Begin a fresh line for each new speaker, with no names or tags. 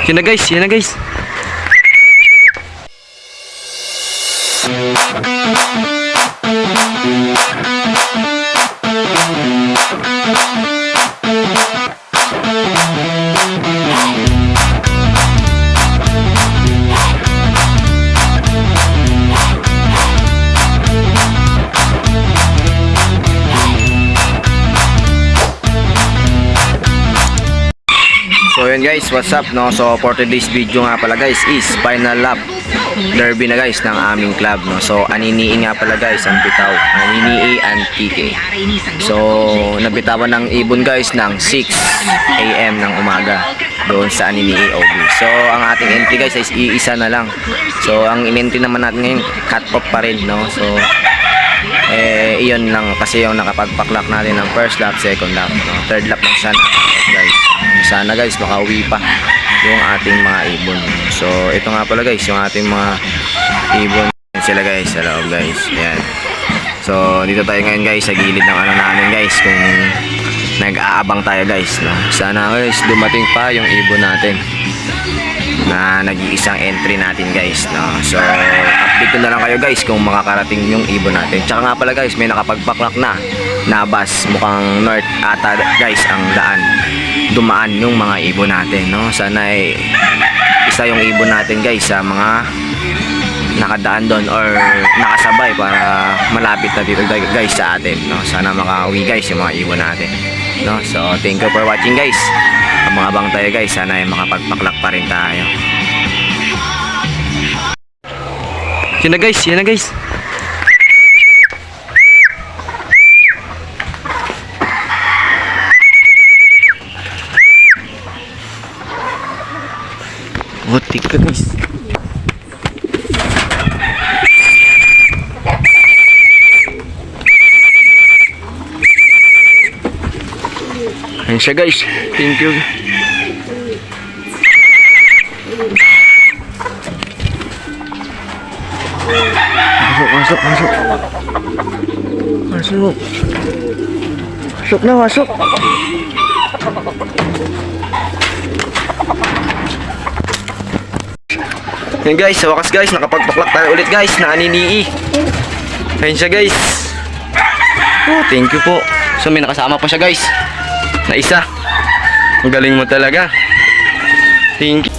Yan na guys, yan na guys. So yun guys, what's up no? So for today's video nga pala guys is final lap derby na guys ng aming club no. So aniniin nga pala guys ang bitaw, Anini and TK. So nabitawan ng ibon guys ng 6 AM ng umaga doon sa Anini OB. So ang ating entry guys is iisa na lang. So ang in-entry naman natin ngayon cut off pa rin no. So iyon lang kasi yung nakapagpaklak natin ng first lap, second lap no? Third lap lang sana guys. Sana guys makauwi pa yung ating mga ibon. So ito nga pala guys yung ating mga ibon sila guys sa loob guys. Ayan. So dito tayo ngayon guys sa gilid ng ano namin guys kung nag-aabang tayo guys no? Sana guys dumating pa yung ibon natin na nag-iisang entry natin guys no? So update ko na lang kayo guys kung makakarating yung ibon natin. Tsaka nga pala guys may nakapagpaklak na Nabas, mukhang north ata guys ang daan dumaan yung mga ibon natin no? Sana isa yung ibon natin guys sa mga nakadaan doon or nakasabay para malapit na dito guys sa atin no? Sana makauwi guys yung mga ibon natin no? So thank you for watching guys. Abang-abang tayo guys, sana ay makapagpaklak pa rin tayo. Yan na guys, yan na guys. Butik ka guys. Ayan siya guys. Thank you. Masuk. Masuk na, masuk. Yan guys, sa wakas guys, nakapagpaklak tayo ulit guys na Anini. Ayan siya guys. Oh, thank you po. So may nakasama pa siya guys na isa. Ang galing mo talaga. Thank you.